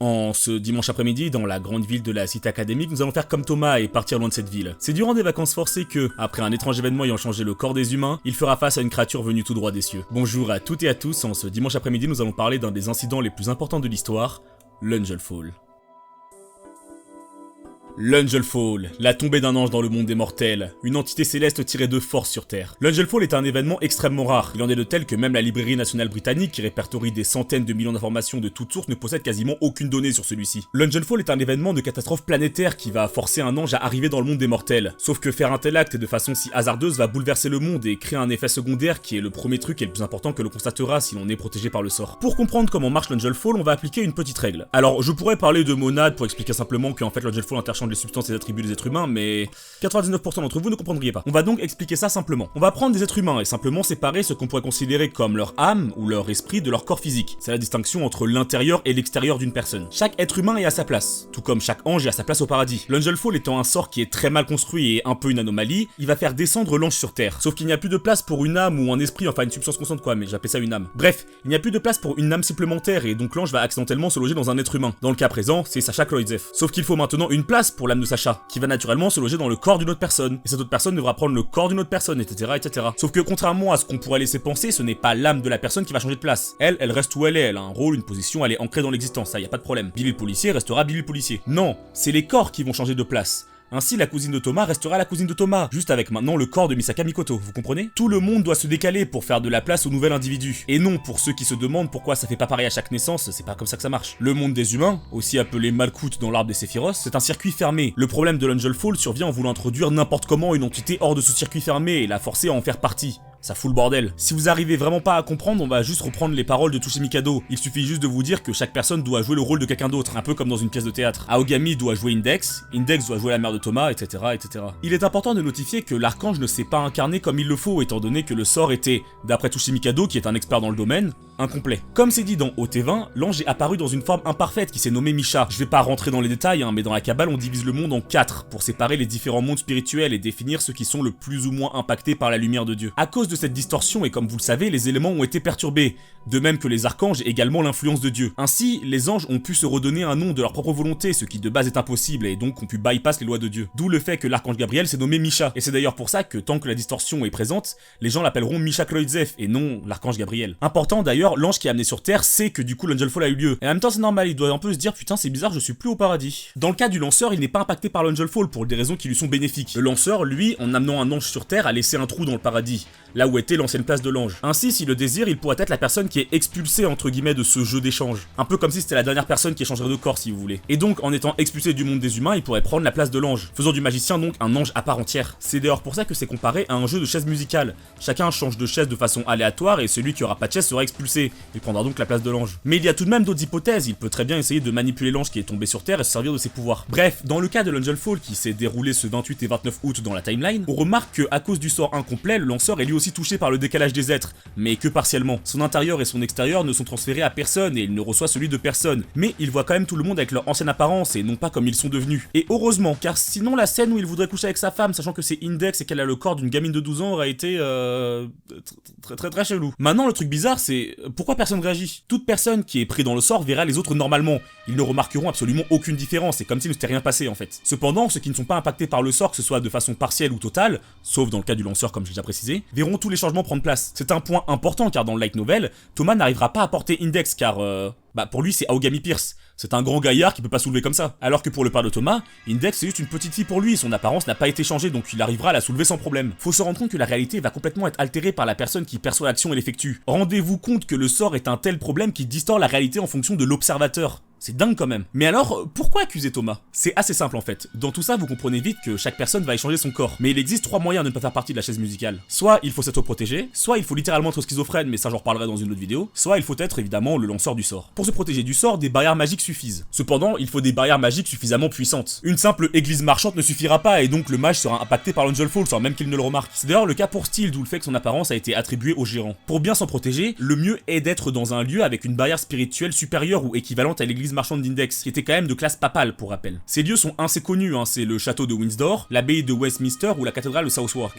En ce dimanche après-midi, dans la grande ville de la cité académique, nous allons faire comme Thomas et partir loin de cette ville. C'est durant des vacances forcées que, après un étrange événement ayant changé le corps des humains, il fera face à une créature venue tout droit des cieux. Bonjour à toutes et à tous, en ce dimanche après-midi, nous allons parler d'un des incidents les plus importants de l'histoire, l'Angel Fall. L'Angel Fall, la tombée d'un ange dans le monde des mortels, une entité céleste tirée de force sur Terre. L'Angel Fall est un événement extrêmement rare, il en est de tel que même la librairie nationale britannique, qui répertorie des centaines de millions d'informations de toutes sources, ne possède quasiment aucune donnée sur celui-ci. L'Angel Fall est un événement de catastrophe planétaire qui va forcer un ange à arriver dans le monde des mortels, sauf que faire un tel acte de façon si hasardeuse va bouleverser le monde et créer un effet secondaire qui est le premier truc et le plus important que l'on constatera si l'on est protégé par le sort. Pour comprendre comment marche l'Angel Fall, on va appliquer une petite règle. Alors, je pourrais parler de monade pour expliquer simplement qu'en fait l'Angel Fall interchange les substances et les attributs des êtres humains, mais 99% d'entre vous ne comprendriez pas. On va donc expliquer ça simplement. On va prendre des êtres humains et simplement séparer ce qu'on pourrait considérer comme leur âme ou leur esprit de leur corps physique. C'est la distinction entre l'intérieur et l'extérieur d'une personne. Chaque être humain est à sa place, tout comme chaque ange est à sa place au paradis. L'Angel Fall étant un sort qui est très mal construit et un peu une anomalie, il va faire descendre l'ange sur Terre. Sauf qu'il n'y a plus de place pour une âme ou un esprit, enfin une substance constante quoi, mais j'appelle ça une âme. Bref, il n'y a plus de place pour une âme supplémentaire et donc l'ange va accidentellement se loger dans un être humain. Dans le cas présent, c'est Sacha Kloidzef. Sauf qu'il faut maintenant une place pour l'âme de Sacha, qui va naturellement se loger dans le corps d'une autre personne, et cette autre personne devra prendre le corps d'une autre personne, etc., etc. Sauf que contrairement à ce qu'on pourrait laisser penser, ce n'est pas l'âme de la personne qui va changer de place. Elle reste où elle est, elle a un rôle, une position, elle est ancrée dans l'existence, ça y a pas de problème. Billy le policier restera Billy le policier. Non, c'est les corps qui vont changer de place. Ainsi, la cousine de Thomas restera la cousine de Thomas, juste avec maintenant le corps de Misaka Mikoto, vous comprenez? Tout le monde doit se décaler pour faire de la place au nouvel individu. Et non, pour ceux qui se demandent pourquoi ça fait pas pareil à chaque naissance, c'est pas comme ça que ça marche. Le monde des humains, aussi appelé Malkuth dans l'arbre des Séphiros, c'est un circuit fermé. Le problème de l'Angel Fall survient en voulant introduire n'importe comment une entité hors de ce circuit fermé et la forcer à en faire partie. Ça fout le bordel. Si vous arrivez vraiment pas à comprendre, on va juste reprendre les paroles de Tsushi Mikado. Il suffit juste de vous dire que chaque personne doit jouer le rôle de quelqu'un d'autre, un peu comme dans une pièce de théâtre. Aogami doit jouer Index, Index doit jouer la mère de Thomas, etc., etc. Il est important de notifier que l'archange ne s'est pas incarné comme il le faut, étant donné que le sort était, d'après Tsushi Mikado, qui est un expert dans le domaine, incomplet. Comme c'est dit dans OT20, l'ange est apparu dans une forme imparfaite qui s'est nommée Misha. Je vais pas rentrer dans les détails, mais dans la Kabbale on divise le monde en 4 pour séparer les différents mondes spirituels et définir ceux qui sont le plus ou moins impactés par la lumière de Dieu. À cause de cette distorsion et comme vous le savez, les éléments ont été perturbés, de même que les archanges et également l'influence de Dieu. Ainsi, les anges ont pu se redonner un nom de leur propre volonté, ce qui de base est impossible et donc ont pu bypass les lois de Dieu. D'où le fait que l'archange Gabriel s'est nommé Misha. Et c'est d'ailleurs pour ça que tant que la distorsion est présente, les gens l'appelleront Misha Kloidzef et non l'archange Gabriel. Important d'ailleurs, l'ange qui est amené sur Terre sait que du coup l'Angel Fall a eu lieu. Et en même temps c'est normal, il doit un peu se dire putain c'est bizarre, je suis plus au paradis. Dans le cas du lanceur, il n'est pas impacté par l'Angel Fall pour des raisons qui lui sont bénéfiques. Le lanceur, lui, en amenant un ange sur Terre, a laissé un trou dans le paradis, là où était l'ancienne place de l'ange. Ainsi, s'il le désire, il pourrait être la personne qui est expulsée entre guillemets de ce jeu d'échange. Un peu comme si c'était la dernière personne qui échangerait de corps si vous voulez. Et donc, en étant expulsé du monde des humains, il pourrait prendre la place de l'ange, faisant du magicien donc un ange à part entière. C'est d'ailleurs pour ça que c'est comparé à un jeu de chaises musicales. Chacun change de chaise de façon aléatoire et celui qui aura pas de chaise sera expulsé. Il prendra donc la place de l'ange. Mais il y a tout de même d'autres hypothèses, il peut très bien essayer de manipuler l'ange qui est tombé sur Terre et se servir de ses pouvoirs. Bref, dans le cas de l'Angel Fall qui s'est déroulé ce 28 et 29 août dans la timeline, on remarque que à cause du sort incomplet, le lanceur est lui aussi touché par le décalage des êtres, mais que partiellement. Son intérieur et son extérieur ne sont transférés à personne et il ne reçoit celui de personne. Mais il voit quand même tout le monde avec leur ancienne apparence et non pas comme ils sont devenus. Et heureusement, car sinon la scène où il voudrait coucher avec sa femme, sachant que c'est Index et qu'elle a le corps d'une gamine de 12 ans, aurait été très chelou. Maintenant le truc bizarre c'est pourquoi personne réagit. Toute personne qui est prise dans le sort verra les autres normalement. Ils ne remarqueront absolument aucune différence, c'est comme s'il ne s'était rien passé en fait. Cependant, ceux qui ne sont pas impactés par le sort, que ce soit de façon partielle ou totale, sauf dans le cas du lanceur comme j'ai déjà précisé, verront tous les changements prendre place. C'est un point important car dans le light novel, Thomas n'arrivera pas à porter Index car pour lui c'est Aogami Pierce. C'est un grand gaillard qui peut pas soulever comme ça. Alors que pour le père de Thomas, Index c'est juste une petite fille pour lui, son apparence n'a pas été changée donc il arrivera à la soulever sans problème. Faut se rendre compte que la réalité va complètement être altérée par la personne qui perçoit l'action et l'effectue. Rendez-vous compte que le sort est un tel problème qui distord la réalité en fonction de l'observateur. C'est dingue quand même. Mais alors, pourquoi accuser Thomas? C'est assez simple en fait. Dans tout ça, vous comprenez vite que chaque personne va échanger son corps. Mais il existe 3 moyens de ne pas faire partie de la chaise musicale. Soit il faut s'auto-protéger, soit il faut littéralement être schizophrène, mais ça j'en reparlerai dans une autre vidéo, soit il faut être évidemment le lanceur du sort. Pour se protéger du sort, des barrières magiques suffisent. Cependant, il faut des barrières magiques suffisamment puissantes. Une simple église marchande ne suffira pas et donc le mage sera impacté par l'Angel Fall sans même qu'il ne le remarque. C'est d'ailleurs le cas pour Steel, d'où le fait que son apparence a été attribuée au gérant. Pour bien s'en protéger, le mieux est d'être dans un lieu avec une barrière spirituelle supérieure ou équivalente à l'église l'église marchande d'Index, qui était quand même de classe papale pour rappel. Ces lieux sont assez connus, hein, c'est le château de Windsor, l'abbaye de Westminster ou la cathédrale de Southwark,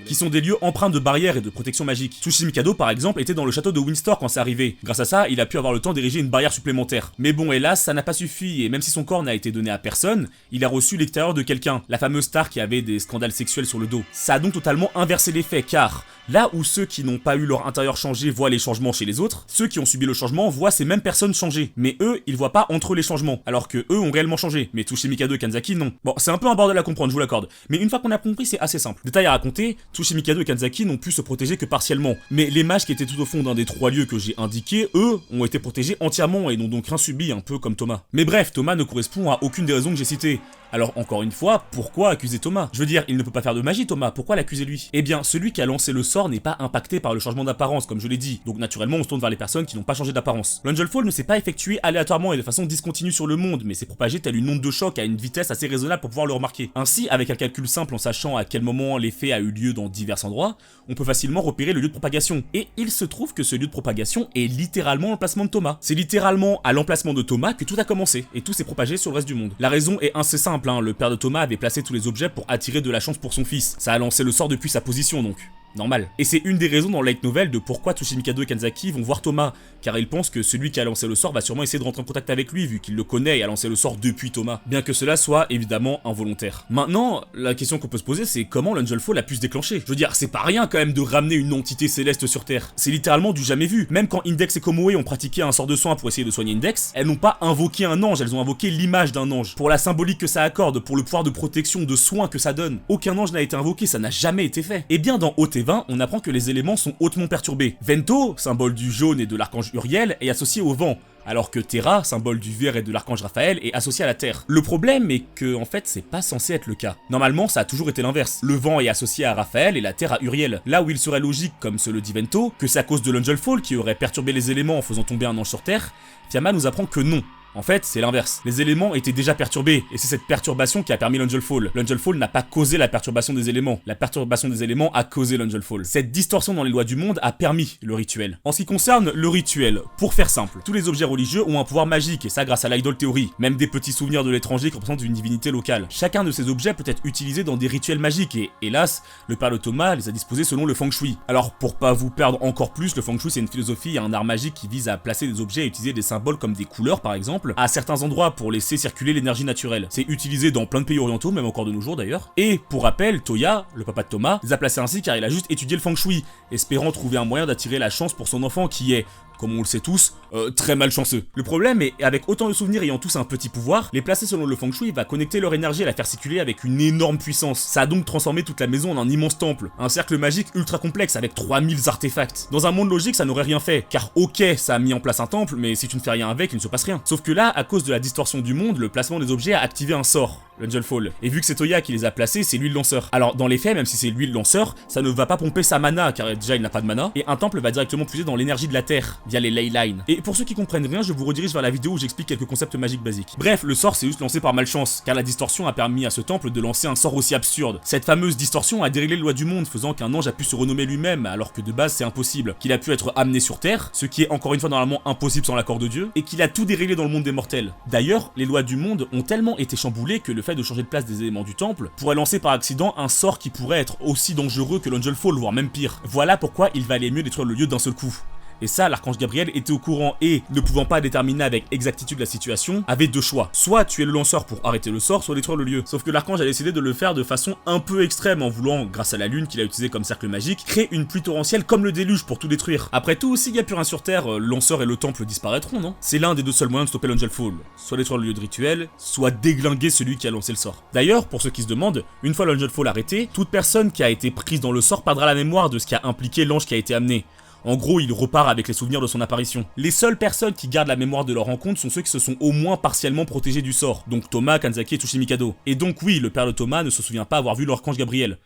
qui sont des lieux empreints de barrières et de protection magique. Tsushi Mikado par exemple était dans le château de Windsor quand c'est arrivé. Grâce à ça, il a pu avoir le temps d'ériger une barrière supplémentaire. Mais bon, hélas, ça n'a pas suffi, et même si son corps n'a été donné à personne, il a reçu l'extérieur de quelqu'un, la fameuse star qui avait des scandales sexuels sur le dos. Ça a donc totalement inversé l'effet, car là où ceux qui n'ont pas eu leur intérieur changé voient les changements chez les autres, ceux qui ont subi le changement voient ces mêmes personnes changer. Mais eux, ils voient pas entre eux les changements, alors que eux ont réellement changé. Mais Tsushi Mikado et Kanzaki, non. Bon, c'est un peu un bordel à comprendre, je vous l'accorde. Mais une fois qu'on a compris, c'est assez simple. Détail à raconter, Tsushi Mikado et Kanzaki n'ont pu se protéger que partiellement. Mais les mages qui étaient tout au fond d'un des 3 lieux que j'ai indiqués, eux, ont été protégés entièrement et n'ont donc rien subi, un peu comme Thomas. Mais bref, Thomas ne correspond à aucune des raisons que j'ai citées. Alors encore une fois, pourquoi accuser Thomas? Je veux dire, il ne peut pas faire de magie Thomas, pourquoi l'accuser lui? Eh bien, celui qui a lancé le sort n'est pas impacté par le changement d'apparence, comme je l'ai dit, donc naturellement on se tourne vers les personnes qui n'ont pas changé d'apparence. L'Angel Fall ne s'est pas effectué aléatoirement et de façon discontinue sur le monde, mais s'est propagé telle une onde de choc à une vitesse assez raisonnable pour pouvoir le remarquer. Ainsi, avec un calcul simple en sachant à quel moment l'effet a eu lieu dans divers endroits, on peut facilement repérer le lieu de propagation. Et il se trouve que ce lieu de propagation est littéralement l'emplacement de Thomas. C'est littéralement à l'emplacement de Thomas que tout a commencé, et tout s'est propagé sur le reste du monde. La raison est assez simple, hein, le père de Thomas avait placé tous les objets pour attirer de la chance pour son fils. Ça a lancé le sort depuis sa position donc. Normal. Et c'est une des raisons dans le light novel de pourquoi Tsushi Mikado et Kanzaki vont voir Thomas, car ils pensent que celui qui a lancé le sort va sûrement essayer de rentrer en contact avec lui vu qu'il le connaît et a lancé le sort depuis Thomas, bien que cela soit évidemment involontaire. Maintenant, la question qu'on peut se poser c'est comment l'Angel Fall a pu se déclencher. Je veux dire, c'est pas rien quand même de ramener une entité céleste sur Terre. C'est littéralement du jamais vu. Même quand Index et Komoe ont pratiqué un sort de soin pour essayer de soigner Index, elles n'ont pas invoqué un ange, elles ont invoqué l'image d'un ange. Pour la symbolique que ça accorde, pour le pouvoir de protection, de soin que ça donne. Aucun ange n'a été invoqué, ça n'a jamais été fait. Et bien dans OT20, on apprend que les éléments sont hautement perturbés. Vento, symbole du jaune et de l'archange Uriel, est associé au vent, alors que Terra, symbole du verre et de l'archange Raphaël, est associé à la terre. Le problème est que, en fait, c'est pas censé être le cas. Normalement, ça a toujours été l'inverse. Le vent est associé à Raphaël et la terre à Uriel. Là où il serait logique, comme se le dit Vento, que c'est à cause de l'Angel Fall qui aurait perturbé les éléments en faisant tomber un ange sur Terre, Fiamma nous apprend que non. En fait, c'est l'inverse. Les éléments étaient déjà perturbés, et c'est cette perturbation qui a permis l'Angel Fall. L'Angel Fall n'a pas causé la perturbation des éléments. La perturbation des éléments a causé l'Angel Fall. Cette distorsion dans les lois du monde a permis le rituel. En ce qui concerne le rituel, pour faire simple, tous les objets religieux ont un pouvoir magique, et ça grâce à l'idol théorie. Même des petits souvenirs de l'étranger qui représentent une divinité locale. Chacun de ces objets peut être utilisé dans des rituels magiques, et hélas, le père de Thomas les a disposés selon le Feng Shui. Alors, pour pas vous perdre encore plus, le Feng Shui c'est une philosophie et un art magique qui vise à placer des objets et utiliser des symboles comme des couleurs par exemple, à certains endroits pour laisser circuler l'énergie naturelle. C'est utilisé dans plein de pays orientaux, même encore de nos jours d'ailleurs. Et pour rappel, Toya, le papa de Thomas, les a placés ainsi car il a juste étudié le Feng Shui, espérant trouver un moyen d'attirer la chance pour son enfant qui est, comme on le sait tous, très malchanceux. Le problème est, avec autant de souvenirs ayant tous un petit pouvoir, les placer selon le Feng Shui va connecter leur énergie et la faire circuler avec une énorme puissance. Ça a donc transformé toute la maison en un immense temple, un cercle magique ultra complexe avec 3000 artefacts. Dans un monde logique, ça n'aurait rien fait, car ok, ça a mis en place un temple, mais si tu ne fais rien avec, il ne se passe rien. Sauf que là, à cause de la distorsion du monde, le placement des objets a activé un sort, l'Angel Fall. Et vu que c'est Toya qui les a placés, c'est lui le lanceur. Alors dans les faits, même si c'est lui le lanceur, ça ne va pas pomper sa mana, car déjà il n'a pas de mana, et un temple va directement puiser dans l'énergie de la terre, via les ley lines. Et pour ceux qui comprennent rien, je vous redirige vers la vidéo où j'explique quelques concepts magiques basiques. Bref, le sort s'est juste lancé par malchance, car la distorsion a permis à ce temple de lancer un sort aussi absurde. Cette fameuse distorsion a déréglé les lois du monde, faisant qu'un ange a pu se renommer lui-même, alors que de base c'est impossible, qu'il a pu être amené sur Terre, ce qui est encore une fois normalement impossible sans l'accord de Dieu, et qu'il a tout déréglé dans le monde des mortels. D'ailleurs, les lois du monde ont tellement été chamboulées que le fait de changer de place des éléments du temple pourrait lancer par accident un sort qui pourrait être aussi dangereux que l'Angel Fall, voire même pire. Voilà pourquoi il valait mieux détruire le lieu d'un seul coup. Et ça, l'archange Gabriel était au courant et, ne pouvant pas déterminer avec exactitude la situation, avait deux choix. Soit tuer le lanceur pour arrêter le sort, soit détruire le lieu. Sauf que l'archange a décidé de le faire de façon un peu extrême en voulant, grâce à la lune qu'il a utilisée comme cercle magique, créer une pluie torrentielle comme le déluge pour tout détruire. Après tout, s'il n'y a plus rien sur Terre, le lanceur et le temple disparaîtront, non? C'est l'un des deux seuls moyens de stopper l'Angel Fall. Soit détruire le lieu de rituel, soit déglinguer celui qui a lancé le sort. D'ailleurs, pour ceux qui se demandent, une fois l'Angel Fall arrêté, toute personne qui a été prise dans le sort perdra la mémoire de ce qui a impliqué l'ange qui a été amené. En gros, il repart avec les souvenirs de son apparition. Les seules personnes qui gardent la mémoire de leur rencontre sont ceux qui se sont au moins partiellement protégés du sort, donc Thomas, Kanzaki et Tsushi Mikado. Et donc oui, le père de Thomas ne se souvient pas avoir vu l'archange Gabriel.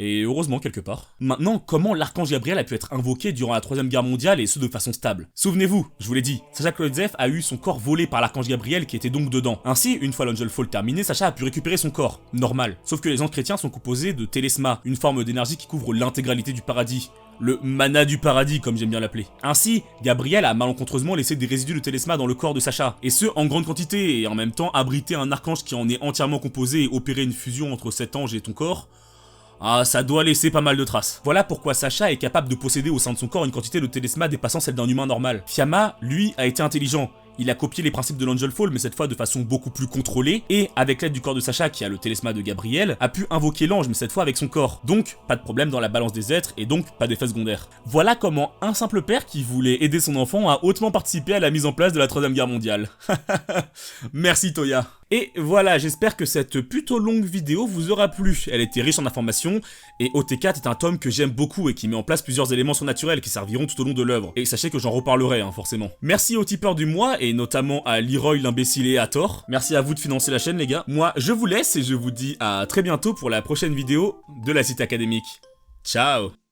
Et heureusement quelque part. Maintenant, comment l'archange Gabriel a pu être invoqué durant la 3ème guerre mondiale et ce de façon stable? Souvenez-vous, je vous l'ai dit, Sacha Klodzev a eu son corps volé par l'archange Gabriel qui était donc dedans. Ainsi, une fois l'Angel Fall terminé, Sacha a pu récupérer son corps, normal. Sauf que les anges chrétiens sont composés de télesma, une forme d'énergie qui couvre l'intégralité du paradis. Le mana du paradis, comme j'aime bien l'appeler. Ainsi, Gabriel a malencontreusement laissé des résidus de télesma dans le corps de Sacha, et ce en grande quantité, et en même temps abriter un archange qui en est entièrement composé et opérer une fusion entre cet ange et ton corps. Ah, ça doit laisser pas mal de traces. Voilà pourquoi Sacha est capable de posséder au sein de son corps une quantité de télesma dépassant celle d'un humain normal. Fiamma, lui, a été intelligent. Il a copié les principes de l'Angel Fall, mais cette fois de façon beaucoup plus contrôlée, et avec l'aide du corps de Sacha, qui a le télesma de Gabriel, a pu invoquer l'ange, mais cette fois avec son corps. Donc, pas de problème dans la balance des êtres, et donc pas d'effet secondaire. Voilà comment un simple père qui voulait aider son enfant a hautement participé à la mise en place de la 3ème guerre mondiale. Merci Toya. Et voilà, j'espère que cette plutôt longue vidéo vous aura plu. Elle était riche en informations, et OT4 est un tome que j'aime beaucoup et qui met en place plusieurs éléments surnaturels qui serviront tout au long de l'œuvre. Et sachez que j'en reparlerai, forcément. Merci aux tipeurs du mois, et notamment à Leroy l'imbécile et à Thor. Merci à vous de financer la chaîne les gars. Moi, je vous laisse et je vous dis à très bientôt pour la prochaine vidéo de la Cité Académique. Ciao.